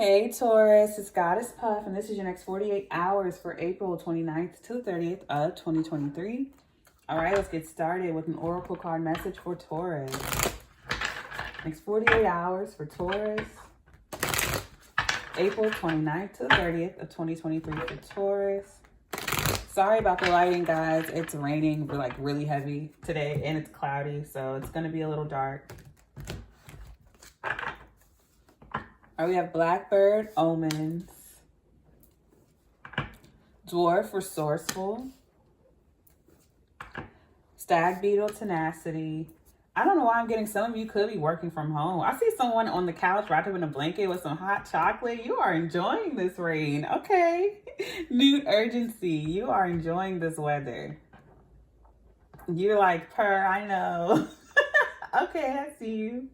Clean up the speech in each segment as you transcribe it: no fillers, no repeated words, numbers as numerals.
Hey Taurus, it's Goddess Puff, and this is your next 48 hours for April 29th to the 30th of 2023. All right, let's get started with an oracle card message for Taurus. Next 48 hours for Taurus, April 29th to the 30th of 2023 for Taurus. Sorry about the lighting, guys. It's raining like really heavy today, and it's cloudy, so it's going to be a little dark. All right, we have Blackbird, Omens, Dwarf, Resourceful, Stag Beetle, Tenacity. I don't know why I'm getting some of you could be working from home. I see someone on the couch wrapped up in a blanket with some hot chocolate. You are enjoying this rain. Okay. Nude Urgency. You are enjoying this weather. You're like, I know. Okay, I see you.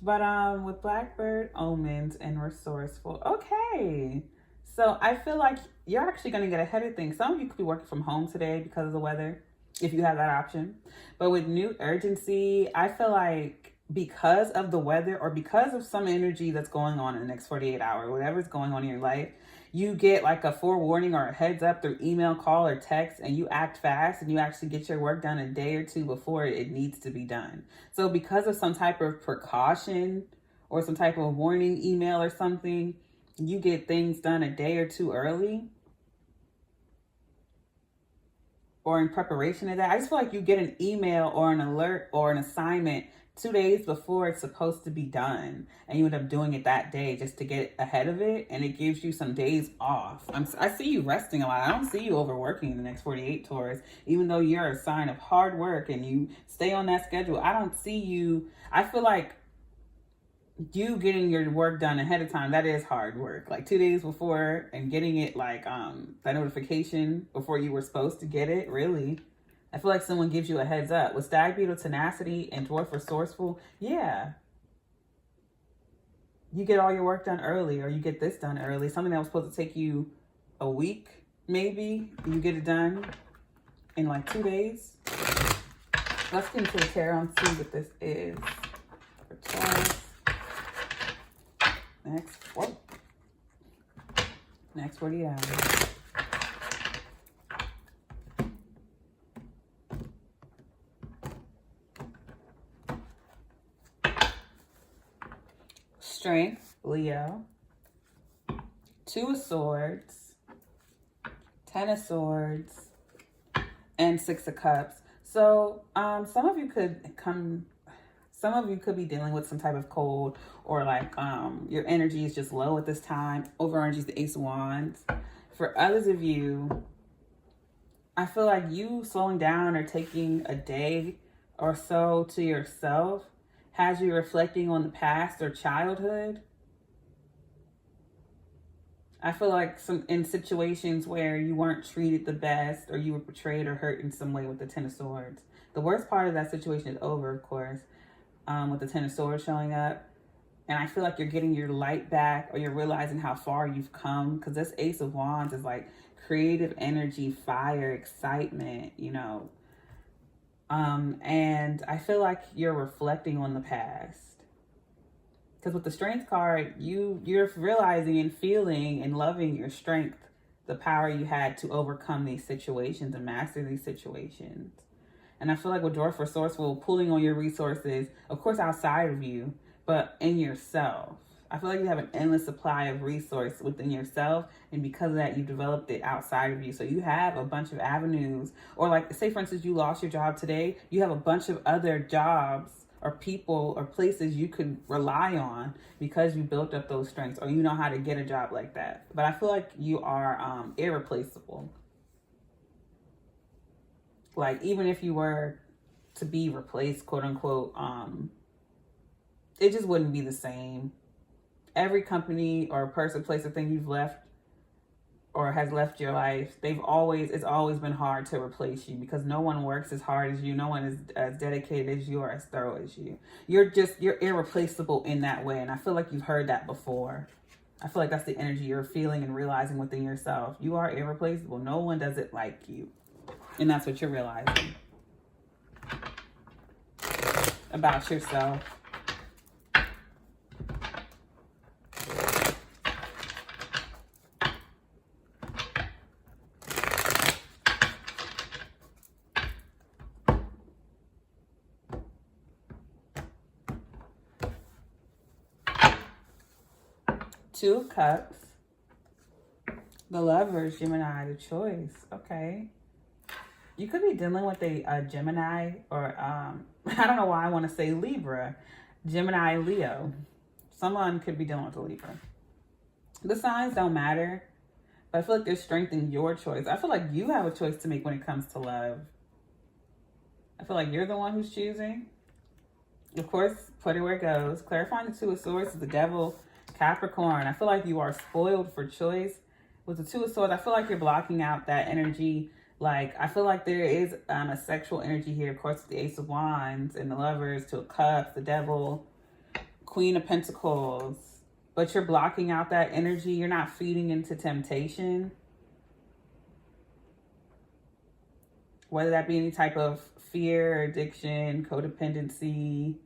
But with Blackbird, Omens, and Resourceful. Okay. So I feel like you're actually going to get ahead of things. Some of you could be working from home today because of the weather, if you have that option. But with Nude Urgency, I feel like because of the weather or because of some energy that's going on in the next 48 hours, whatever's going on in your life, you get like a forewarning or a heads up through email, call, or text, and you act fast and you actually get your work done a day or two before it needs to be done. So because of some type of precaution or some type of warning email or something, you get things done a day or two early or in preparation of that. I just feel like you get an email or an alert or an assignment 2 days before it's supposed to be done, and you end up doing it that day just to get ahead of it, and it gives you some days off. I see you resting a lot. I don't see you overworking in the next 48, Taurus, even though you're a sign of hard work and you stay on that schedule. I don't see you. I feel like you getting your work done ahead of time, that is hard work. Like 2 days before and getting it like that notification before you were supposed to get it, really. I feel like someone gives you a heads up. With Stag Beetle, Tenacity, and Dwarf, Resourceful, yeah. You get all your work done early, or you get this done early. Something that was supposed to take you a week, maybe. You get it done in like 2 days. Let's get into the tarot and see what this is for Taurus. Next 48 hours. Strength, Leo. 2 of Swords, 10 of Swords, and 6 of Cups. So some of you could be dealing with some type of cold, or like your energy is just low at this time. Over energy is the Ace of Wands. For others of you, I feel like you slowing down or taking a day or so to yourself has you reflecting on the past or childhood. I feel like in situations where you weren't treated the best, or you were betrayed or hurt in some way with the 10 of Swords. The worst part of that situation is over, of course, with the 10 of Swords showing up. And I feel like you're getting your light back, or you're realizing how far you've come, because this Ace of Wands is like creative energy, fire, excitement, you know. And I feel like you're reflecting on the past. Because with the Strength card, you're realizing and feeling and loving your strength, the power you had to overcome these situations and master these situations. And I feel like with Dwarf, Resourceful, pulling on your resources, of course, outside of you, but in yourself. I feel like you have an endless supply of resource within yourself, and because of that, you've developed it outside of you. So you have a bunch of avenues, or like, say for instance, you lost your job today, you have a bunch of other jobs or people or places you could rely on because you built up those strengths, or you know how to get a job like that. But I feel like you are irreplaceable. Like, even if you were to be replaced, quote unquote, it just wouldn't be the same. Every company or person, place, or thing you've left or has left your life, it's always been hard to replace you, because no one works as hard as you. No one is as dedicated as you or as thorough as you. You're irreplaceable in that way. And I feel like you've heard that before. I feel like that's the energy you're feeling and realizing within yourself. You are irreplaceable. No one does it like you. And that's what you're realizing about yourself. Two of Cups. The Lovers, Gemini, the Choice. Okay. You could be dealing with a Gemini or, I don't know why I want to say Libra. Gemini, Leo. Someone could be dealing with a Libra. The signs don't matter, but I feel like they're strengthening your choice. I feel like you have a choice to make when it comes to love. I feel like you're the one who's choosing. Of course, put it where it goes. Clarifying the Two of Swords is the Devil, Capricorn. I feel like you are spoiled for choice. With the Two of Swords, I feel like you're blocking out that energy. Like, I feel like there is a sexual energy here. Of course, the Ace of Wands and the Lovers, Two of Cups, the Devil, Queen of Pentacles. But you're blocking out that energy. You're not feeding into temptation. Whether that be any type of fear, addiction, codependency.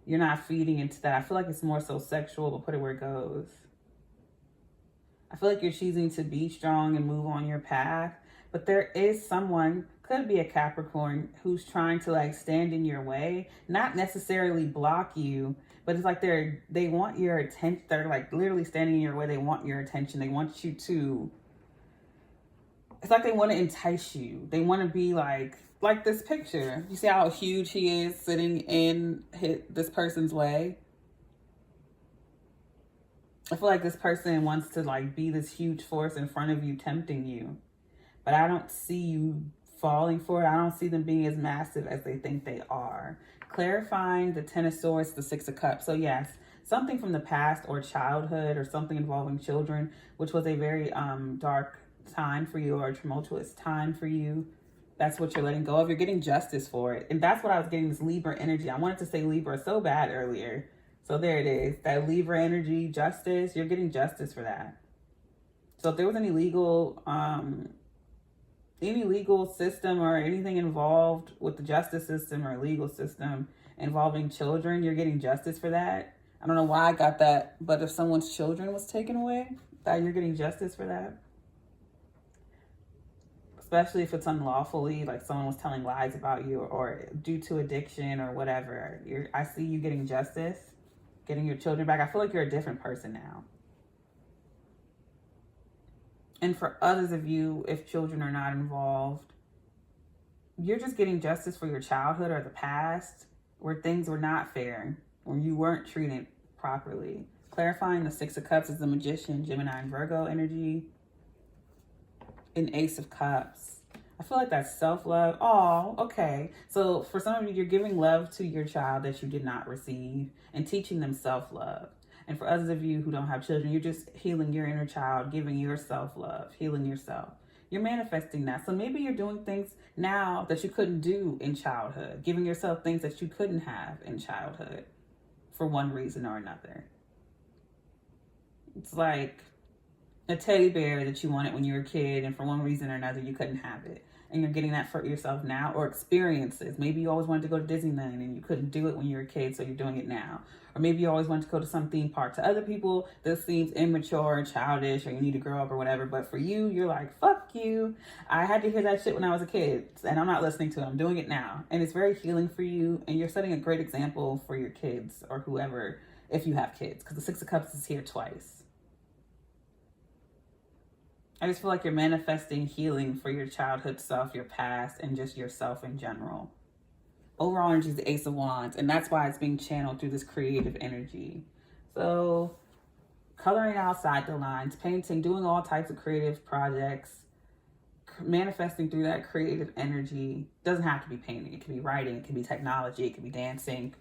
You're not feeding into that. I feel like it's more so sexual, but put it where it goes. I feel like you're choosing to be strong and move on your path. But there is someone, could be a Capricorn, who's trying to like stand in your way. Not necessarily block you, but it's like they want your attention. They're like literally standing in your way. They want your attention. They want you to, it's like they want to entice you. They want to be like this picture. You see how huge he is sitting in this person's way? I feel like this person wants to like be this huge force in front of you, tempting you. But I don't see you falling for it. I don't see them being as massive as they think they are. Clarifying the Ten of Swords, the Six of Cups. So yes, something from the past or childhood or something involving children, which was a very dark time for you or a tumultuous time for you. That's what you're letting go of. You're getting justice for it. And that's what I was getting, this Libra energy. I wanted to say Libra so bad earlier. So there it is. That Libra energy, justice. You're getting justice for that. So if there was any legal system or anything involved with the justice system or legal system involving children, you're getting justice for that. I don't know why I got that, but if someone's children was taken away, that you're getting justice for that. Especially if it's unlawfully, like someone was telling lies about you or due to addiction or whatever. I see you getting justice, getting your children back. I feel like you're a different person now. And for others of you, if children are not involved, you're just getting justice for your childhood or the past where things were not fair, where you weren't treated properly. Clarifying the Six of Cups is the Magician, Gemini, and Virgo energy. An Ace of Cups. I feel like that's self-love. Oh, okay. So for some of you, you're giving love to your child that you did not receive and teaching them self-love. And for others of you who don't have children, you're just healing your inner child, giving yourself love, healing yourself. You're manifesting that. So maybe you're doing things now that you couldn't do in childhood, giving yourself things that you couldn't have in childhood for one reason or another. It's like a teddy bear that you wanted when you were a kid, and for one reason or another, you couldn't have it. And you're getting that for yourself now. Or experiences. Maybe you always wanted to go to Disneyland and you couldn't do it when you were a kid, so you're doing it now. Or maybe you always wanted to go to some theme park. To other people, this seems immature, childish, or you need to grow up or whatever. But for you, you're like, fuck you. I had to hear that shit when I was a kid, and I'm not listening to it. I'm doing it now. And it's very healing for you, and you're setting a great example for your kids or whoever, if you have kids, because the Six of Cups is here twice. I just feel like you're manifesting healing for your childhood self, your past, and just yourself in general. Overall energy is the Ace of Wands, and that's why it's being channeled through this creative energy. So, coloring outside the lines, painting, doing all types of creative projects, manifesting through that creative energy. Doesn't have to be painting. It can be writing. It can be technology. It can be dancing.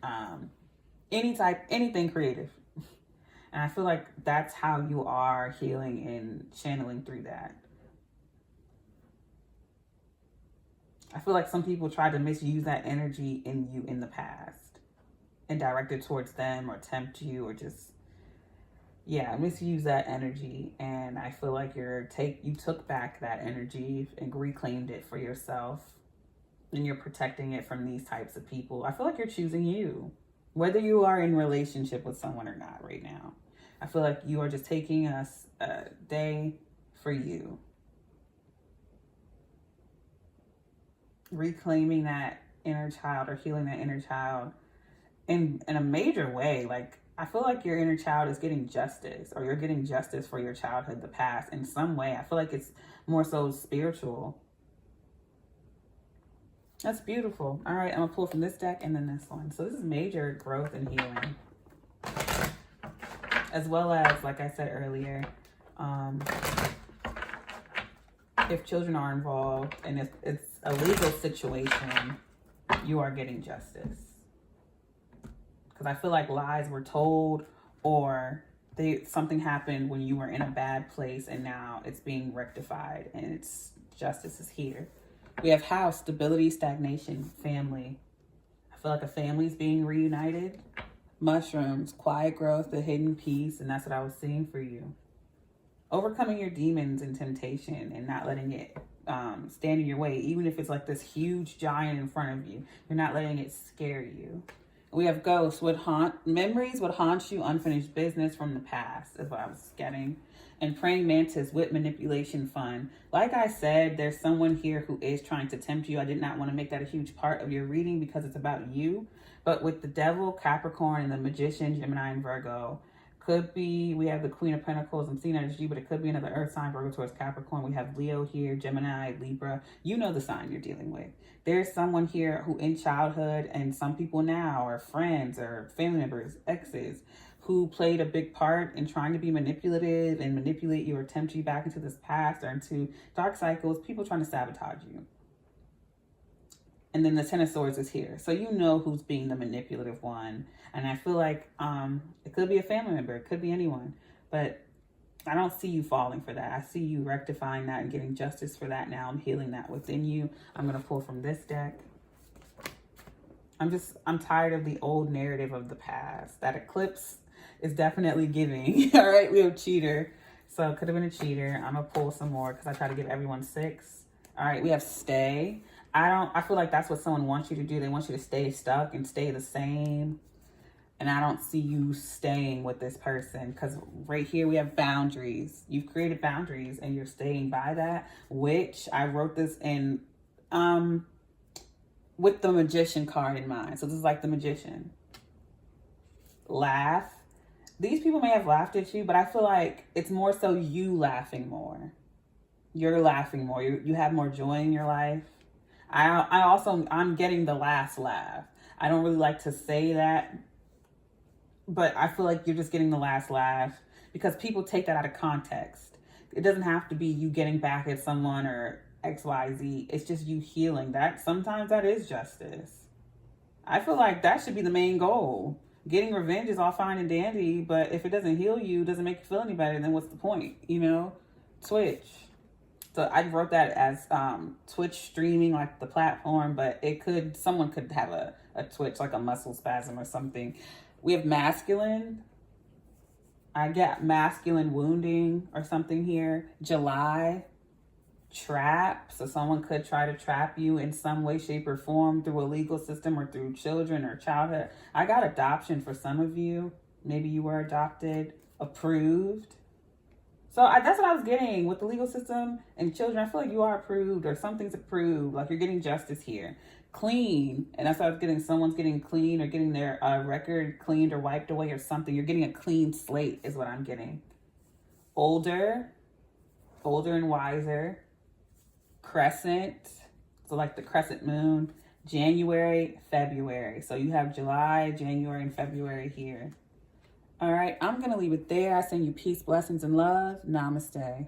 Anything creative. And I feel like that's how you are healing and channeling through that. I feel like some people try to misuse that energy in you in the past and direct it towards them or tempt you or just, misuse that energy. And I feel like you took back that energy and reclaimed it for yourself, and you're protecting it from these types of people. I feel like you're choosing you, whether you are in relationship with someone or not right now. I feel like you are just taking a day for you. Reclaiming that inner child or healing that inner child in a major way. Like, I feel like your inner child is getting justice, or you're getting justice for your childhood, the past, in some way. I feel like it's more so spiritual. That's beautiful. All right, I'm gonna pull from this deck and then this one. So this is major growth and healing. As well as, like I said earlier, if children are involved and if it's a legal situation, you are getting justice. Because I feel like lies were told, or something happened when you were in a bad place and now it's being rectified and it's justice is here. We have house, stability, stagnation, family. I feel like a family is being reunited. Mushrooms, quiet growth, the hidden peace, and that's what I was seeing for you. Overcoming your demons and temptation and not letting it stand in your way, even if it's like this huge giant in front of you. You're not letting it scare you. We have ghosts, memories would haunt you, unfinished business from the past is what I was getting. And praying mantis with manipulation fun. Like I said, there's someone here who is trying to tempt you. I did not want to make that a huge part of your reading because it's about you. But with the devil, Capricorn, and the magician, Gemini, and Virgo, could be, we have the Queen of Pentacles. I'm seeing that as you, but it could be another earth sign, Virgo towards Capricorn. We have Leo here, Gemini, Libra. You know the sign you're dealing with. There's someone here who in childhood, and some people now are friends or family members, exes, who played a big part in trying to be manipulative and manipulate you or tempt you back into this past or into dark cycles, people trying to sabotage you. And then the Ten of Swords is here. So you know who's being the manipulative one. And I feel like it could be a family member. It could be anyone. But I don't see you falling for that. I see you rectifying that and getting justice for that now. I'm healing that within you. I'm going to pull from this deck. I'm tired of the old narrative of the past. That eclipse is definitely giving. All right, we have cheater. So it could have been a cheater. I'm going to pull some more because I try to give everyone 6. All right, we have stay. I feel like that's what someone wants you to do. They want you to stay stuck and stay the same. And I don't see you staying with this person because right here we have boundaries. You've created boundaries and you're staying by that, which I wrote this in with the magician card in mind. So this is like the magician. Laugh. These people may have laughed at you, but I feel like it's more so you laughing more. You're laughing more. You have more joy in your life. I'm getting the last laugh. I don't really like to say that, but I feel like you're just getting the last laugh because people take that out of context. It doesn't have to be you getting back at someone or XYZ. It's just you healing. That sometimes that is justice. I feel like that should be the main goal. Getting revenge is all fine and dandy, but if it doesn't heal you, doesn't make you feel any better, then what's the point? You know? Twitch. So I wrote that as Twitch streaming, like the platform, but someone could have a twitch, like a muscle spasm or something. We have masculine. I get masculine wounding or something here. July, trap. So someone could try to trap you in some way, shape, or form through a legal system or through children or childhood. I got adoption for some of you. Maybe you were adopted, approved. So that's what I was getting with the legal system and children. I feel like you are approved or something's approved. Like you're getting justice here. Clean. And that's what I was getting. Someone's getting clean or getting their record cleaned or wiped away or something. You're getting a clean slate is what I'm getting. Older and wiser. Crescent. So like the crescent moon. January, February. So you have July, January, and February here. All right, I'm going to leave it there. I send you peace, blessings, and love. Namaste.